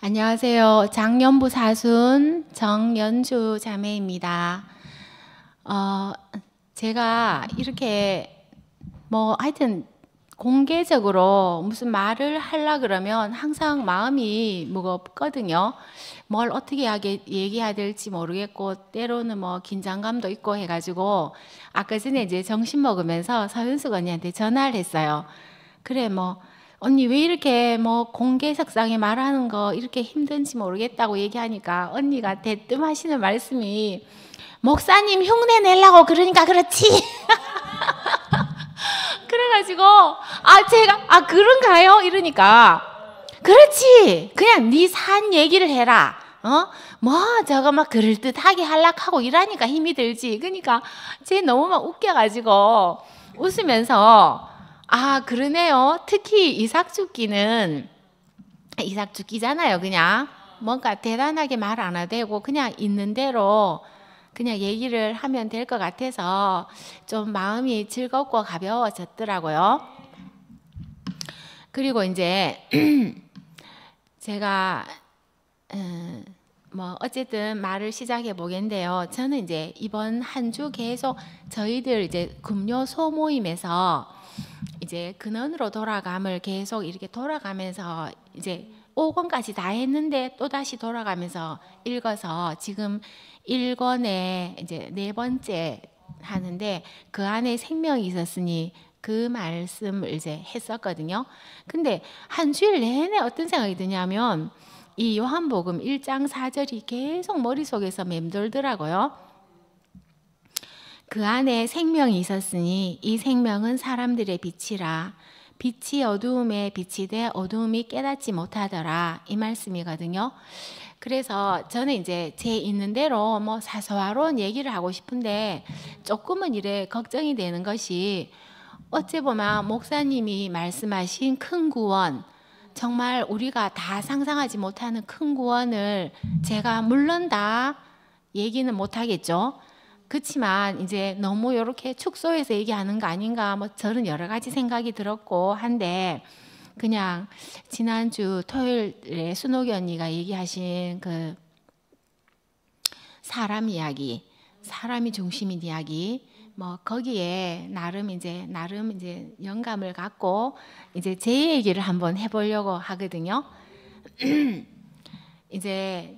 안녕하세요. 장년부 사순 정연주 자매입니다. 어, 제가 이렇게 하여튼 공개적으로 무슨 말을 하려 그러면 항상 마음이 무겁거든요. 뭘 어떻게 얘기해야 될지 모르겠고 때로는 긴장감도 있고 해가지고 아까 전에 이제 점심 먹으면서 서윤숙 언니한테 전화를 했어요. 그래 언니 왜 이렇게 공개석상에 말하는 거 이렇게 힘든지 모르겠다고 얘기하니까 언니가 대뜸 하시는 말씀이 목사님 흉내 내려고 그러니까 그렇지. 그래가지고 제가 그런가요? 이러니까 그렇지, 그냥 네 산 얘기를 해라. 저거 그럴듯하게 하려고 이러니까 힘이 들지. 그러니까 쟤 너무 웃겨가지고 웃으면서 그러네요. 특히 이삭죽기잖아요. 그냥 뭔가 대단하게 말 안 하되고 그냥 있는 대로 그냥 얘기를 하면 될 것 같아서 좀 마음이 즐겁고 가벼워졌더라고요. 그리고 이제 제가 어쨌든 말을 시작해 보겠는데요. 저는 이제 이번 한 주 계속 저희들 이제 금요 소모임에서 이제 근원으로 돌아감을 계속 이렇게 돌아가면서 이제 5권까지 다 했는데 또 다시 돌아가면서 읽어서 지금 1권에 이제 4번째 하는데 그 안에 생명이 있었으니 그 말씀을 이제 했었거든요. 근데 한 주일 내내 어떤 생각이 드냐면 이 요한복음 1장 4절이 계속 머릿속에서 맴돌더라고요. 그 안에 생명이 있었으니 이 생명은 사람들의 빛이라. 빛이 어두움에 비치되 어두움이 깨닫지 못하더라. 이 말씀이거든요. 그래서 저는 이제 제 있는 대로 사소한 얘기를 하고 싶은데 조금은 이래 걱정이 되는 것이 어찌 보면 목사님이 말씀하신 큰 구원, 정말 우리가 다 상상하지 못하는 큰 구원을 제가 물론 다 얘기는 못하겠죠. 그렇지만 이제 너무 이렇게 축소해서 얘기하는 거 아닌가 저는 여러 가지 생각이 들었고 한데 그냥 지난주 토요일에 순옥이 언니가 얘기하신 그 사람 이야기, 사람이 중심인 이야기 거기에 나름 이제 영감을 갖고 이제 제 얘기를 한번 해보려고 하거든요. 이제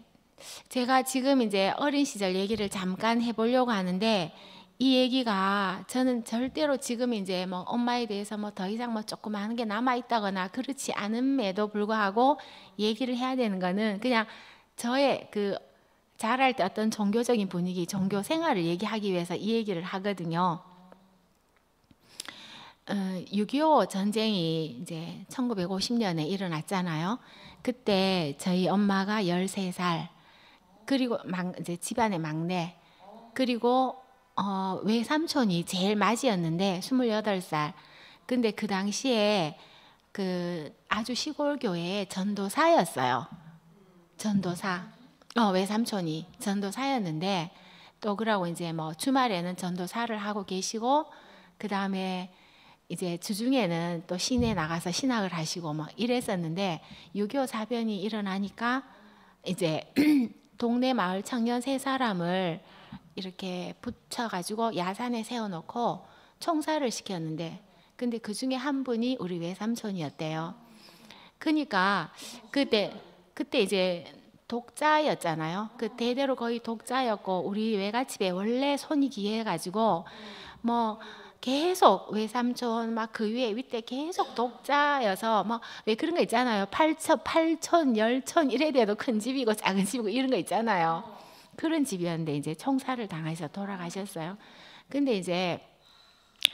제가 지금 이제 어린 시절 얘기를 잠깐 해보려고 하는데 이 얘기가 저는 절대로 지금 이제 엄마에 대해서 더 이상 조금 하는 게 남아 있다거나 그렇지 않음에도 불구하고 얘기를 해야 되는 거는 그냥 저의 그 자랄 때 어떤 종교적인 분위기, 종교 생활을 얘기하기 위해서 이 얘기를 하거든요. 6.25 전쟁이 이제 1950년에 일어났잖아요. 그때 저희 엄마가 13살, 그리고 이제 집안의 막내, 그리고 외삼촌이 제일 맞이였는데 28살. 근데 그 당시에 그 아주 시골 교회의 전도사였어요. 전도사. 외삼촌이 전도사였는데 또 그러고 이제 주말에는 전도사를 하고 계시고 그 다음에 이제 주중에는 또 시내 나가서 신학을 하시고 이랬었는데 6.25 사변이 일어나니까 이제 동네 마을 청년 3사람을 이렇게 붙여가지고 야산에 세워놓고 총살을 시켰는데 근데 그 중에 한 분이 우리 외삼촌이었대요. 그러니까 그때 이제 독자였잖아요. 그 대대로 거의 독자였고 우리 외갓집에 원래 손이 귀해가지고 계속 외삼촌 그 위에 윗대 계속 독자여서 왜 그런 거 있잖아요. 8촌, 10촌 이래 돼도 큰 집이고 작은 집이고 이런 거 있잖아요. 그런 집이었는데 이제 총살을 당해서 돌아가셨어요.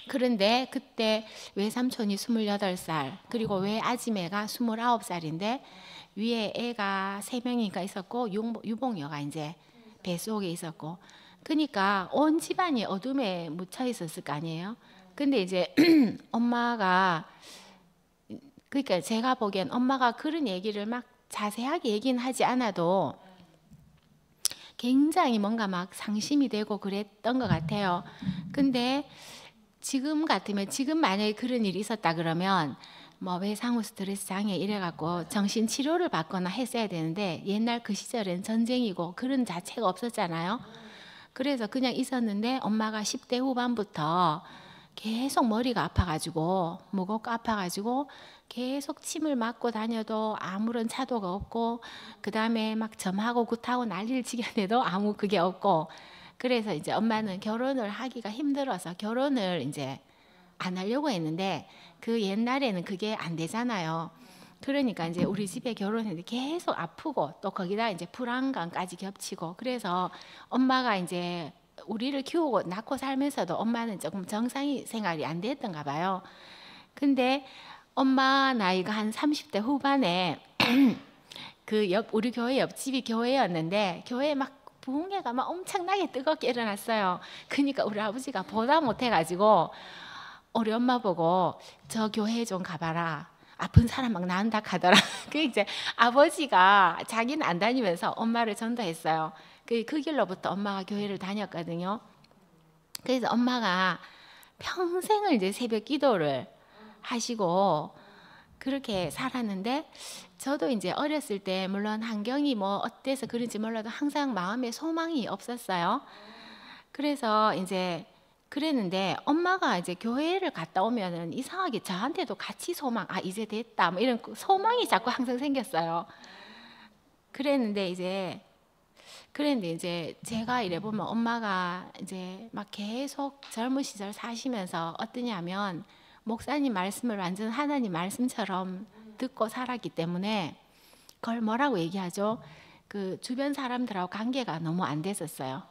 그런데 그때 외삼촌이 28살 그리고 외아지매가 29살인데 위에 애가 3명이니까 있었고 유봉여가 이제 뱃속에 있었고 그러니까 온 집안이 어둠에 묻혀 있었을 거 아니에요. 근데 이제 엄마가 그러니까 제가 보기엔 엄마가 그런 얘기를 자세하게 얘기는 하지 않아도 굉장히 뭔가 상심이 되고 그랬던 것 같아요. 근데 지금 같으면 지금 만약에 그런 일이 있었다 그러면 뭐 외상후 스트레스 장애 이래갖고 정신 치료를 받거나 했어야 되는데 옛날 그 시절엔 전쟁이고 그런 자체가 없었잖아요. 그래서 그냥 있었는데 엄마가 10대 후반부터 계속 머리가 아파가지고 무겁고 아파가지고 계속 침을 맞고 다녀도 아무런 차도가 없고 그 다음에 막 점하고 굿하고 난리를 치겠는데도 아무 그게 없고 그래서 이제 엄마는 결혼을 하기가 힘들어서 결혼을 이제 안 하려고 했는데 그 옛날에는 그게 안 되잖아요. 그러니까 이제 우리 집에 결혼했는데 계속 아프고 또 거기다 이제 불안감까지 겹치고 그래서 엄마가 이제 우리를 키우고 낳고 살면서도 엄마는 조금 정상이 생활이 안 됐던가 봐요. 근데 엄마 나이가 한 30대 후반에 우리 교회 옆집이 교회였는데 교회에 막 부흥회가 막 엄청나게 뜨겁게 일어났어요. 그러니까 우리 아버지가 보다 못해가지고 우리 엄마 보고 저 교회 좀 가봐라. 아픈 사람 막 나은다 하더라. 그 이제 아버지가 자기는 안 다니면서 엄마를 전도했어요. 그 길로부터 엄마가 교회를 다녔거든요. 그래서 엄마가 평생을 이제 새벽 기도를 하시고 그렇게 살았는데 저도 이제 어렸을 때 물론 환경이 뭐 어때서 그런지 몰라도 항상 마음에 소망이 없었어요. 그래서 이제 그랬는데 엄마가 이제 교회를 갔다 오면은 이상하게 저한테도 같이 소망, 아 이제 됐다 뭐 이런 소망이 자꾸 항상 생겼어요. 그랬는데 이제 제가 이래 보면 엄마가 이제 막 계속 젊은 시절 사시면서 어떠냐면 목사님 말씀을 완전 하나님 말씀처럼 듣고 살았기 때문에 그걸 뭐라고 얘기하죠? 그 주변 사람들하고 관계가 너무 안 됐었어요.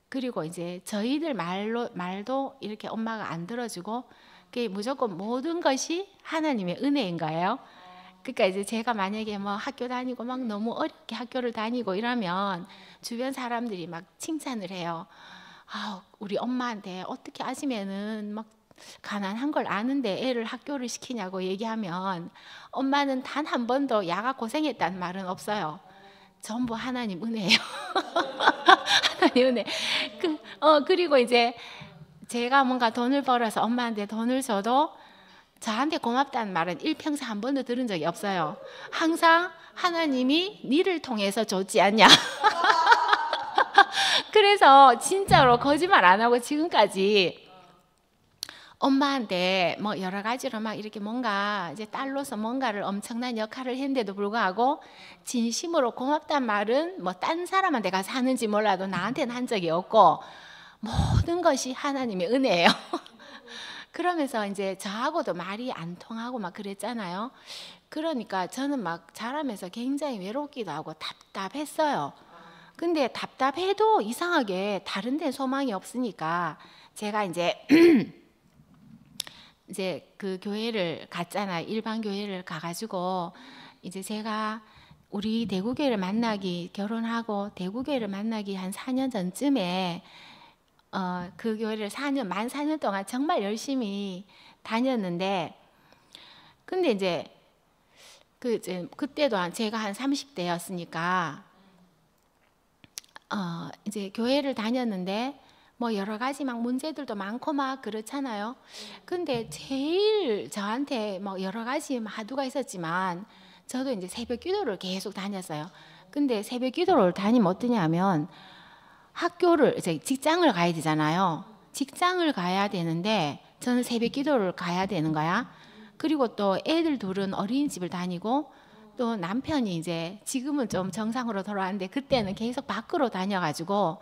그리고 이제 저희들 말도 이렇게 엄마가 안 들어주고 그게 무조건 모든 것이 하나님의 은혜인 거예요. 그러니까 이제 제가 만약에 뭐 학교 다니고 막 너무 어렵게 학교를 다니고 이러면 주변 사람들이 막 칭찬을 해요. 아, 우리 엄마한테 어떻게 아침에는 막 가난한 걸 아는데 애를 학교를 시키냐고 얘기하면 엄마는 단 한 번도 야가 고생했다는 말은 없어요. 전부 하나님 은혜예요. 하나님 은혜. 그리고 이제 제가 뭔가 돈을 벌어서 엄마한테 돈을 줘도 저한테 고맙다는 말은 일평생 한 번도 들은 적이 없어요. 항상 하나님이 니를 통해서 줬지 않냐. 그래서 진짜로 거짓말 안 하고 지금까지 엄마한테 뭐 여러 가지로 막 이렇게 뭔가 이제 딸로서 뭔가를 엄청난 역할을 했는데도 불구하고 진심으로 고맙단 말은 뭐 딴 사람한테 가서 하는지 몰라도 나한테는 한 적이 없고 모든 것이 하나님의 은혜예요. 그러면서 이제 저하고도 말이 안 통하고 막 그랬잖아요. 그러니까 저는 막 자라면서 굉장히 외롭기도 하고 답답했어요. 근데 답답해도 이상하게 다른 데 소망이 없으니까 제가 이제 그 교회를 갔잖아요. 일반 교회를 가가지고 이제 제가 우리 대구교회를 결혼하고 대구교회를 만나기 한 4년 전쯤에 그 교회를 만 4년 동안 정말 열심히 다녔는데 근데 이제 그때도 제가 한 30대였으니까 이제 교회를 다녔는데 뭐 여러 가지 막 문제들도 많고 막 그렇잖아요. 근데 제일 저한테 뭐 여러 가지 화두가 있었지만 저도 이제 새벽 기도를 계속 다녔어요. 근데 새벽 기도를 다니면 어떠냐면 학교를 이제 직장을 가야 되잖아요. 직장을 가야 되는데 저는 새벽 기도를 가야 되는 거야. 그리고 또 애들 둘은 어린이집을 다니고 또 남편이 이제 지금은 좀 정상으로 돌아왔는데 그때는 계속 밖으로 다녀가지고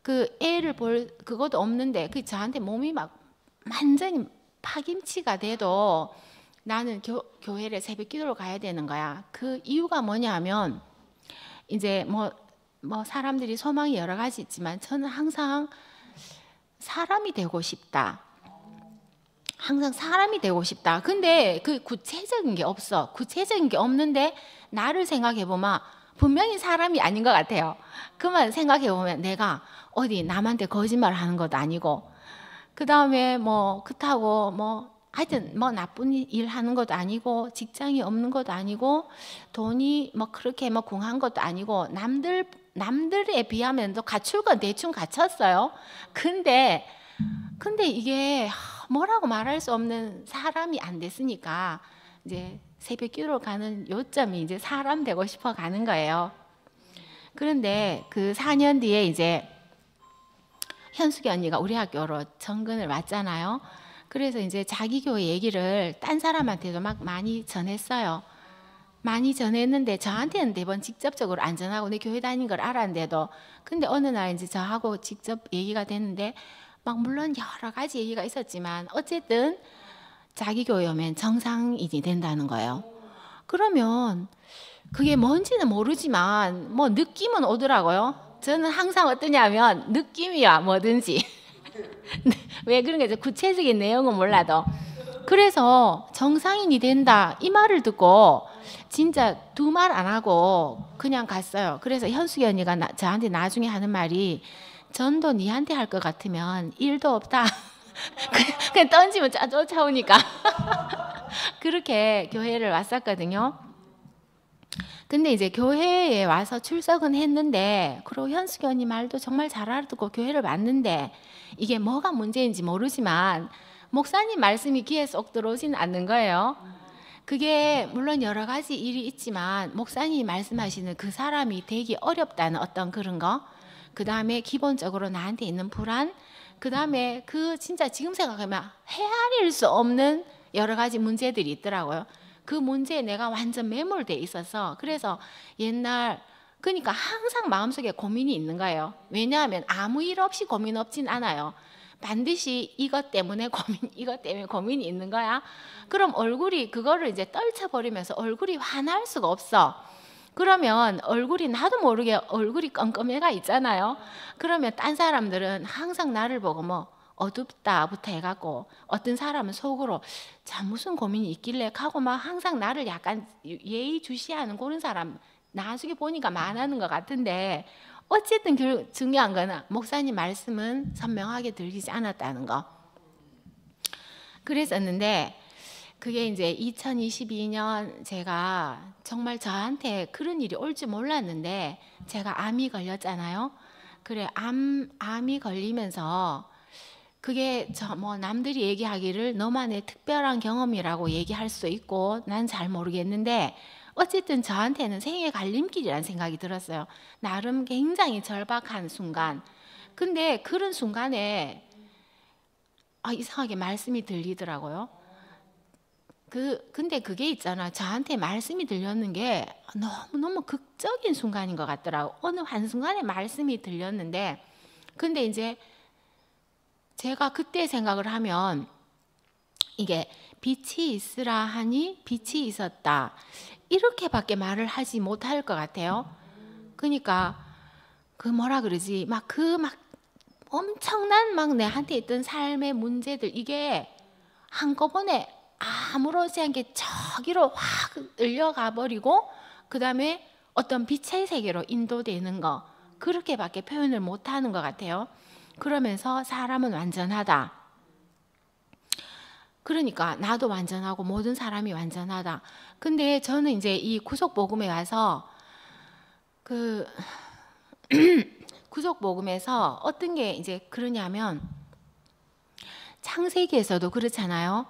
그 애를 볼 그것도 없는데 그 저한테 몸이 막 완전히 파김치가 돼도 나는 교회를 새벽 기도를 가야 되는 거야. 그 이유가 뭐냐면 이제 뭐 사람들이 소망이 여러 가지 있지만 저는 항상 사람이 되고 싶다. 항상 사람이 되고 싶다. 근데 그 구체적인 게 없어. 구체적인 게 없는데 나를 생각해 보면 분명히 사람이 아닌 것 같아요. 그만 생각해 보면 내가 어디 남한테 거짓말 하는 것도 아니고 그 다음에 뭐 그렇다고 뭐 하여튼 뭐 나쁜 일 하는 것도 아니고 직장이 없는 것도 아니고 돈이 뭐 그렇게 뭐 궁한 것도 아니고 남들에 비하면 또 갖출 건 대충 갖췄어요. 근데 이게 뭐라고 말할 수 없는 사람이 안 됐으니까 이제 새벽 기도를 가는 요점이 이제 사람 되고 싶어 가는 거예요. 그런데 그 4년 뒤에 이제 현숙이 언니가 우리 학교로 정근을 왔잖아요. 그래서 이제 자기 교회 얘기를 딴 사람한테도 막 많이 전했어요. 많이 전했는데 저한테는 대번 직접적으로 안 전하고 내 교회 다닌 걸 알았는데도, 근데 어느 날 이제 저하고 직접 얘기가 됐는데 막 물론 여러 가지 얘기가 있었지만 어쨌든 자기 교회 오면 정상인이 된다는 거예요. 그러면 그게 뭔지는 모르지만 뭐 느낌은 오더라고요. 저는 항상 어떠냐면 느낌이야 뭐든지. 왜 그런 게 구체적인 내용은 몰라도. 그래서 정상인이 된다 이 말을 듣고 진짜 두 말 안 하고 그냥 갔어요. 그래서 현숙이 언니가 저한테 나중에 하는 말이, 전도 니한테 할 것 같으면 일도 없다. 그냥 던지면 쫓아오니까. 그렇게 교회를 왔었거든요. 근데 이제 교회에 와서 출석은 했는데, 그리고 현숙이 언니 말도 정말 잘 알아듣고 교회를 왔는데 이게 뭐가 문제인지 모르지만 목사님 말씀이 귀에 쏙 들어오지는 않는 거예요. 그게 물론 여러 가지 일이 있지만 목사님이 말씀하시는 그 사람이 되기 어렵다는 어떤 그런 거, 그 다음에 기본적으로 나한테 있는 불안, 그 다음에 그 진짜 지금 생각하면 헤아릴 수 없는 여러 가지 문제들이 있더라고요. 그 문제에 내가 완전 매몰돼 있어서, 그래서 옛날 그러니까 항상 마음속에 고민이 있는 거예요. 왜냐하면 아무 일 없이 고민 없진 않아요. 반드시 이것 때문에 이것 때문에 고민이 있는 거야. 그럼 얼굴이 그거를 이제 떨쳐버리면서 얼굴이 환할 수가 없어. 그러면 얼굴이 나도 모르게 얼굴이 껌껌해가 있잖아요. 그러면 딴 사람들은 항상 나를 보고 뭐 어둡다부터 해갖고, 어떤 사람은 속으로 참 무슨 고민이 있길래 하고 막 항상 나를 약간 예의주시하는 그런 사람 나중에 보니까 많아는 것 같은데, 어쨌든 중요한 거는 목사님 말씀은 선명하게 들리지 않았다는 거. 그랬었는데 그게 이제 2022년 제가 정말 저한테 그런 일이 올 줄 몰랐는데 제가 암이 걸렸잖아요. 그래 암이 걸리면서 그게 저 뭐 남들이 얘기하기를 너만의 특별한 경험이라고 얘기할 수 있고 난 잘 모르겠는데 어쨌든 저한테는 생의 갈림길이라는 생각이 들었어요. 나름 굉장히 절박한 순간. 근데 그런 순간에 이상하게 말씀이 들리더라고요. 근데 그게 있잖아. 저한테 말씀이 들렸는 게 너무너무 극적인 순간인 것 같더라고. 어느 한순간에 말씀이 들렸는데, 근데 이제 제가 그때 생각을 하면 이게 빛이 있으라 하니 빛이 있었다 이렇게밖에 말을 하지 못할 것 같아요. 그러니까 그 뭐라 그러지 막 엄청난 막 내한테 있던 삶의 문제들 이게 한꺼번에 아무렇지 않게 저기로 확 끌려가 버리고 그 다음에 어떤 빛의 세계로 인도되는 거, 그렇게밖에 표현을 못하는 것 같아요. 그러면서 사람은 완전하다. 그러니까 나도 완전하고 모든 사람이 완전하다. 근데 저는 이제 이 구속복음에 와서 그 구속복음에서 어떤 게 이제 그러냐면 창세기에서도 그렇잖아요.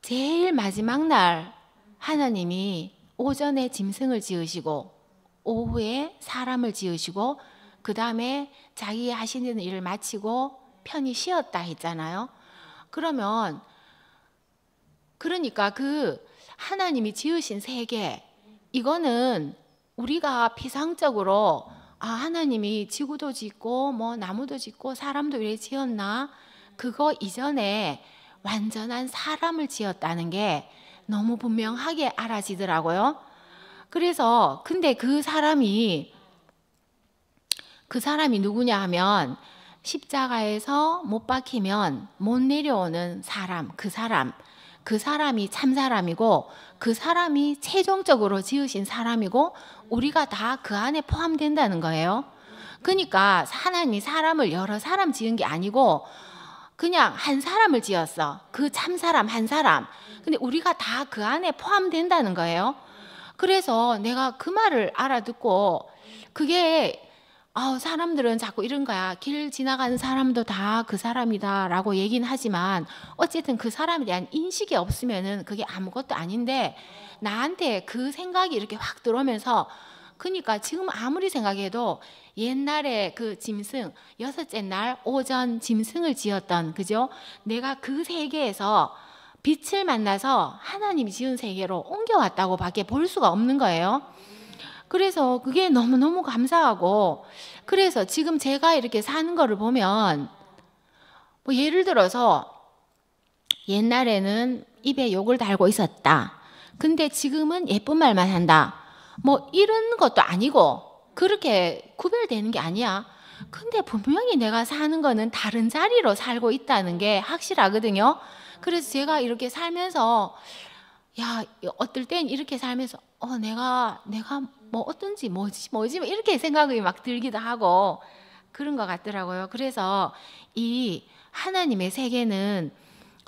제일 마지막 날 하나님이 오전에 짐승을 지으시고 오후에 사람을 지으시고 그 다음에 자기 하시는 일을 마치고 편히 쉬었다 했잖아요. 그러니까 그 하나님이 지으신 세계, 이거는 우리가 피상적으로 하나님이 지구도 짓고 뭐 나무도 짓고 사람도 이렇게 지었나, 그거 이전에 완전한 사람을 지었다는 게 너무 분명하게 알아지더라고요. 그래서 근데 그 사람이 누구냐 하면 십자가에서 못 박히면 못 내려오는 사람, 그 사람이 참 사람이고 그 사람이 최종적으로 지으신 사람이고 우리가 다 그 안에 포함된다는 거예요. 그러니까 하나님이 사람을 여러 사람 지은 게 아니고 그냥 한 사람을 지었어. 그 참 사람 한 사람. 근데 우리가 다 그 안에 포함된다는 거예요. 그래서 내가 그 말을 알아듣고 그게 사람들은 자꾸 이런 거야. 길 지나가는 사람도 다 그 사람이다라고 얘기는 하지만 어쨌든 그 사람에 대한 인식이 없으면은 그게 아무것도 아닌데 나한테 그 생각이 이렇게 확 들어오면서 그러니까 지금 아무리 생각해도 옛날에 그 짐승 여섯째 날 오전 짐승을 지었던 그죠? 내가 그 세계에서 빛을 만나서 하나님이 지은 세계로 옮겨왔다고 밖에 볼 수가 없는 거예요. 그래서 그게 너무너무 감사하고 그래서 지금 제가 이렇게 사는 거를 보면 뭐 예를 들어서 옛날에는 입에 욕을 달고 있었다. 근데 지금은 예쁜 말만 한다. 뭐 이런 것도 아니고 그렇게 구별되는 게 아니야. 근데 분명히 내가 사는 거는 다른 자리로 살고 있다는 게 확실하거든요. 그래서 제가 이렇게 살면서 야, 어떨 땐 이렇게 살면서 내가 뭐 어떤지 뭐지 이렇게 생각이 막 들기도 하고 그런 것 같더라고요. 그래서 이 하나님의 세계는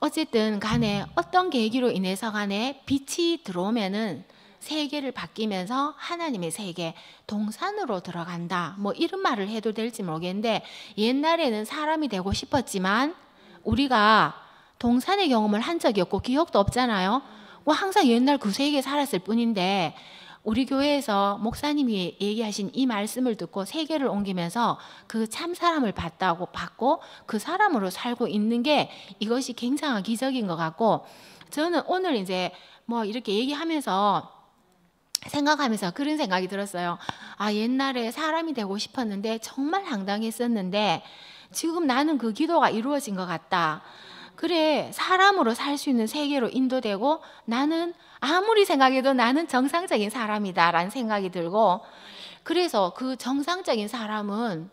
어쨌든 간에 어떤 계기로 인해서 간에 빛이 들어오면은 세계를 바뀌면서 하나님의 세계 동산으로 들어간다. 뭐 이런 말을 해도 될지 모르겠는데 옛날에는 사람이 되고 싶었지만 우리가 동산의 경험을 한 적이 없고 기억도 없잖아요. 뭐 항상 옛날 그 세계에 살았을 뿐인데 우리 교회에서 목사님이 얘기하신 이 말씀을 듣고 세계를 옮기면서 그 참 사람을 받고 그 사람으로 살고 있는 게 이것이 굉장한 기적인 것 같고 저는 오늘 이제 뭐 이렇게 얘기하면서 생각하면서 그런 생각이 들었어요. 옛날에 사람이 되고 싶었는데 정말 황당했었는데 지금 나는 그 기도가 이루어진 것 같다. 그래, 사람으로 살 수 있는 세계로 인도되고 나는 아무리 생각해도 나는 정상적인 사람이다라는 생각이 들고 그래서 그 정상적인 사람은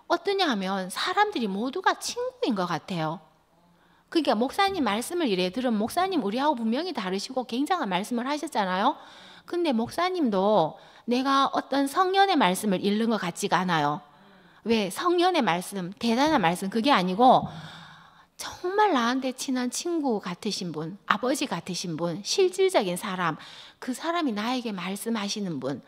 어떠냐 하면 사람들이 모두가 친구인 것 같아요. 그러니까 목사님 말씀을 이래 들으면 목사님 우리하고 분명히 다르시고 굉장한 말씀을 하셨잖아요. 근데 목사님도 내가 어떤 성령의 말씀을 읽는 것 같지가 않아요. 왜? 성령의 말씀, 대단한 말씀 그게 아니고 정말 나한테 친한 친구 같으신 분, 아버지 같으신 분, 실질적인 사람, 그 사람이 나에게 말씀하시는 분.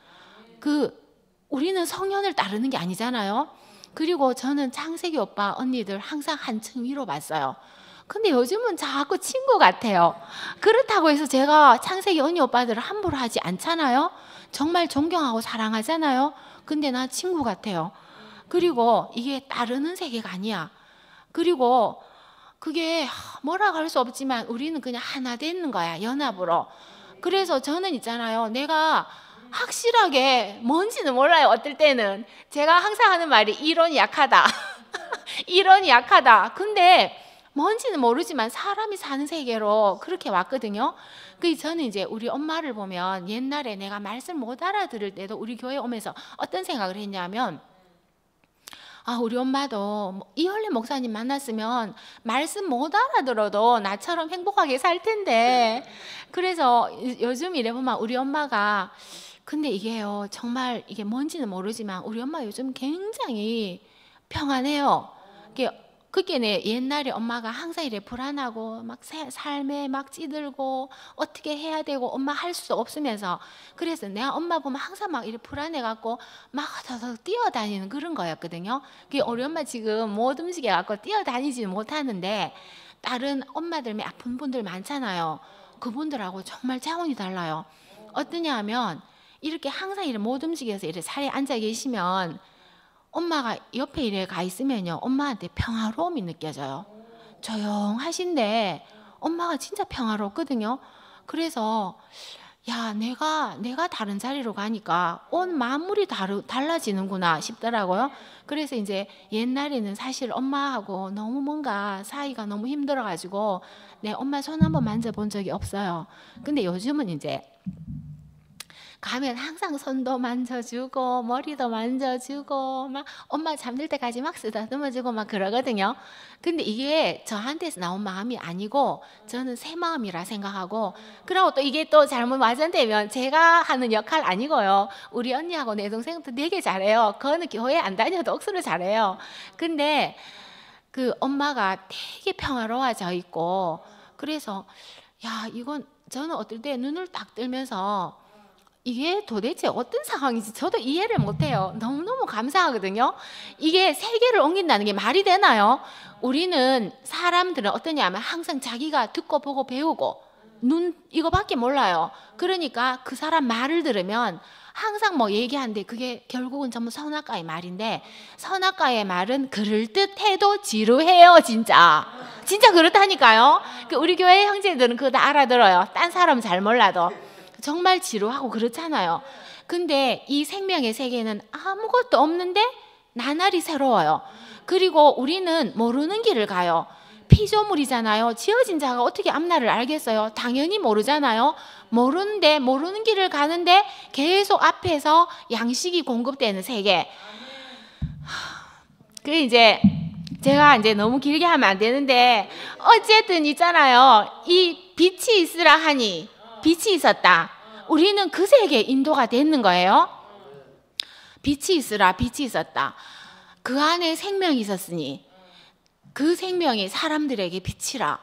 우리는 성령을 따르는 게 아니잖아요. 그리고 저는 창세기 오빠 언니들 항상 한층 위로 봤어요. 근데 요즘은 자꾸 친구 같아요. 그렇다고 해서 제가 창세기 언니 오빠들을 함부로 하지 않잖아요. 정말 존경하고 사랑하잖아요. 근데 나 친구 같아요. 그리고 이게 따르는 세계가 아니야. 그리고 그게 뭐라고 할 수 없지만 우리는 그냥 하나 되는 거야. 연합으로. 그래서 저는 있잖아요. 내가 확실하게 뭔지는 몰라요. 어떨 때는. 제가 항상 하는 말이 이론이 약하다. 이론이 약하다. 근데 뭔지는 모르지만 사람이 사는 세계로 그렇게 왔거든요. 저는 이제 우리 엄마를 보면 옛날에 내가 말씀 못 알아들을 때도 우리 교회 오면서 어떤 생각을 했냐면 우리 엄마도 이헐래 목사님 만났으면 말씀 못 알아들어도 나처럼 행복하게 살 텐데 그래서 요즘 이래 보면 우리 엄마가 근데 이게요 정말 이게 뭔지는 모르지만 우리 엄마 요즘 굉장히 평안해요. 그게 옛날에 엄마가 항상 이래 불안하고 막 삶에 막 찌들고 어떻게 해야 되고 엄마 할 수 없으면서 그래서 내가 엄마 보면 항상 막 이래 불안해갖고 막 더덕 뛰어다니는 그런 거였거든요. 우리 엄마 지금 못 움직여갖고 뛰어다니지는 못하는데 다른 엄마들 아픈 분들 많잖아요. 그분들하고 정말 차원이 달라요. 어떠냐 하면 이렇게 항상 이래 못 움직여서 이래 자리에 앉아 계시면 엄마가 옆에 이래 가 있으면요 엄마한테 평화로움이 느껴져요. 조용하신데 엄마가 진짜 평화롭거든요. 그래서 야 내가 다른 자리로 가니까 온 만물이 달라지는구나 싶더라고요. 그래서 이제 옛날에는 사실 엄마하고 너무 뭔가 사이가 너무 힘들어가지고 내 엄마 손 한번 만져본 적이 없어요. 근데 요즘은 이제 가면 항상 손도 만져주고 머리도 만져주고 막 엄마 잠들 때까지 막 쓰다듬어주고 막 그러거든요. 근데 이게 저한테서 나온 마음이 아니고 저는 새 마음이라 생각하고 그리고 또 이게 또 잘못 와전되면 제가 하는 역할 아니고요. 우리 언니하고 내 동생도 되게 잘해요. 그거는 교회 안 다녀도 억수로 잘해요. 근데 그 엄마가 되게 평화로워져 있고 그래서 야 이건 저는 어떨 때 눈을 딱 뜨면서 이게 도대체 어떤 상황인지 저도 이해를 못해요. 너무너무 감사하거든요. 이게 세계를 옮긴다는 게 말이 되나요? 우리는 사람들은 어떠냐면 항상 자기가 듣고 보고 배우고 눈 이거밖에 몰라요. 그러니까 그 사람 말을 들으면 항상 뭐 얘기하는데 그게 결국은 전부 선악과의 말인데, 선악과의 말은 그럴듯해도 지루해요. 진짜 그렇다니까요. 우리 교회 형제들은 그거 다 알아들어요. 딴 사람은 잘 몰라도 정말 지루하고 그렇잖아요. 근데 이 생명의 세계는 아무것도 없는데 나날이 새로워요. 그리고 우리는 모르는 길을 가요. 피조물이잖아요. 지어진 자가 어떻게 앞날을 알겠어요? 당연히 모르잖아요. 모르는데 모르는 길을 가는데 계속 앞에서 양식이 공급되는 세계. 그 이제 제가 이제 너무 길게 하면 안 되는데 어쨌든 있잖아요. 이 빛이 있으라 하니 빛이 있었다. 우리는 그 세계에 인도가 되는 거예요. 빛이 있으라, 빛이 있었다. 그 안에 생명이 있었으니 그 생명이 사람들에게 빛이라.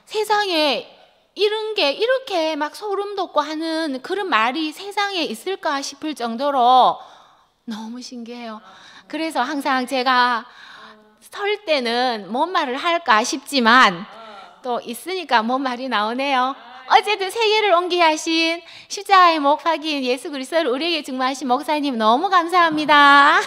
세상에 이런 게 이렇게 막 소름 돋고 하는 그런 말이 세상에 있을까 싶을 정도로 너무 신기해요. 그래서 항상 제가 설 때는 뭔 말을 할까 싶지만 또 있으니까 뭔 말이 나오네요. 어쨌든 세계를 옮기게 하신 십자가의 목 박인 예수 그리스도를 우리에게 증거하신 목사님 너무 감사합니다.